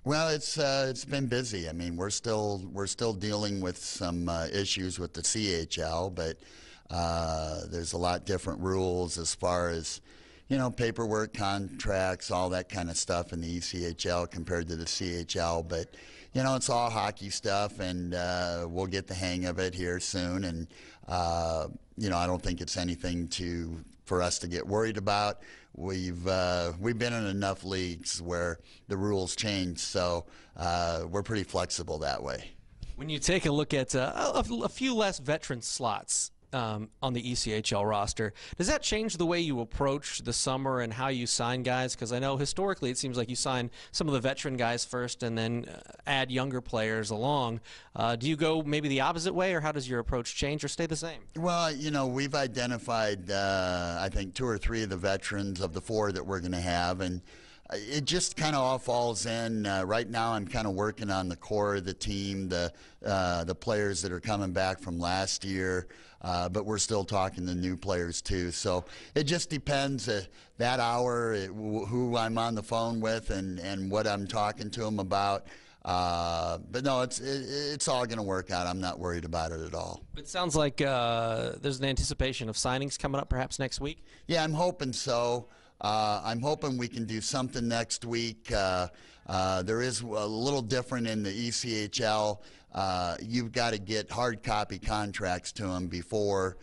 Well, it's been busy. I mean, we're still dealing with some issues with the CHL, but there's a lot different rules as far as paperwork, contracts, all that kind of stuff in the ECHL compared to the CHL. But it's all hockey stuff, and we'll get the hang of it here soon. And I don't think it's anything for us to get worried about. We've been in enough leagues where the rules change, so we're pretty flexible that way. When you take a look at a few less veteran slots on the ECHL roster, does that change the way you approach the summer and how you sign guys? Because I know historically it seems like you sign some of the veteran guys first and then add younger players along. Do you go maybe the opposite way, or how does your approach change or stay the same? Well, we've identified, I think, 2 or 3 of the veterans of the 4 that we're going to have, and it just kind of all falls in. Right now I'm kind of working on the core of the team, the players that are coming back from last year, but we're still talking to new players too. So it just depends that hour, who I'm on the phone with and what I'm talking to them about. But no, it's all going to work out. I'm not worried about it at all. It sounds like there's an anticipation of signings coming up perhaps next week. Yeah, I'm hoping so. I'm hoping we can do something next week. There is a little different in the ECHL. You've got to get hard copy contracts to them before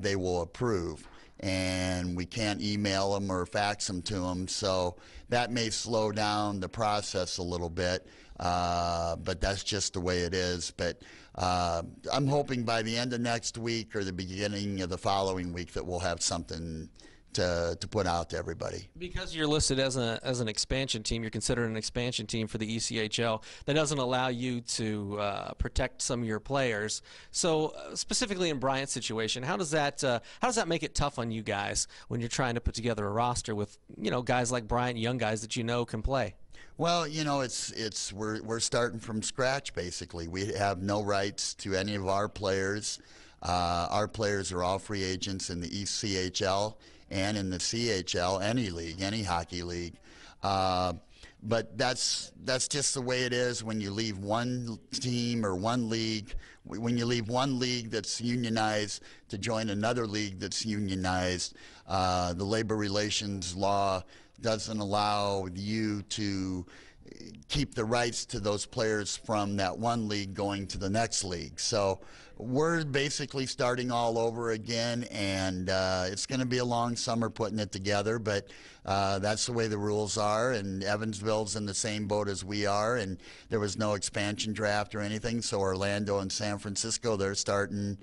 they will approve. And we can't email them or fax them to them. So that may slow down the process a little bit. But that's just the way it is. But I'm hoping by the end of next week or the beginning of the following week that we'll have something to put out to everybody. Because you're listed as an expansion team, you're considered an expansion team for the ECHL. That doesn't allow you to protect some of your players. So specifically in Bryant's situation, how does that make it tough on you guys when you're trying to put together a roster with guys like Bryant, young guys that can play? Well, we're starting from scratch basically. We have no rights to any of our players. Our players are all free agents in the ECHL and in the CHL, any league, any hockey league. But that's just the way it is when you leave one team or one league. When you leave one league that's unionized to join another league that's unionized, the labor relations law doesn't allow you to keep the rights to those players from that one league going to the next league. So we're basically starting all over again, and it's going to be a long summer putting it together, but that's the way the rules are, and Evansville's in the same boat as we are, and there was no expansion draft or anything, so Orlando and San Francisco, they're starting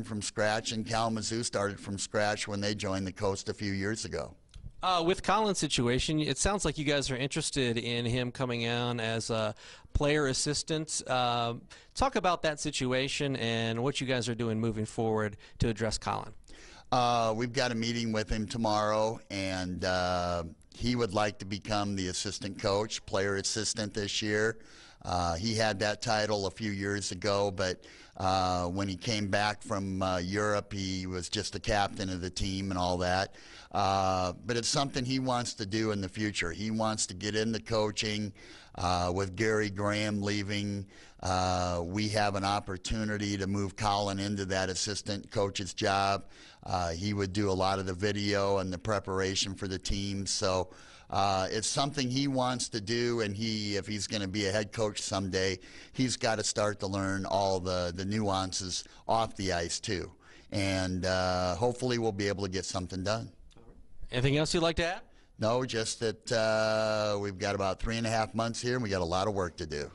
from scratch, and Kalamazoo started from scratch when they joined the coast a few years ago. With Colin's situation, it sounds like you guys are interested in him coming on as a player assistant. Talk about that situation and what you guys are doing moving forward to address Colin. We've got a meeting with him tomorrow, and he would like to become the assistant coach, player assistant this year. He had that title a few years ago, but when he came back from Europe, he was just the captain of the team and all that. But it's something he wants to do in the future. He wants to get into coaching. With Gary Graham leaving, we have an opportunity to move Colin into that assistant coach's job. He would do a lot of the video and the preparation for the team. So it's something he wants to do, and if he's going to be a head coach someday, he's got to start to learn all the nuances off the ice too. And hopefully we'll be able to get something done. Anything else you'd like to add? No, just that we've got about 3.5 months here, and we got a lot of work to do.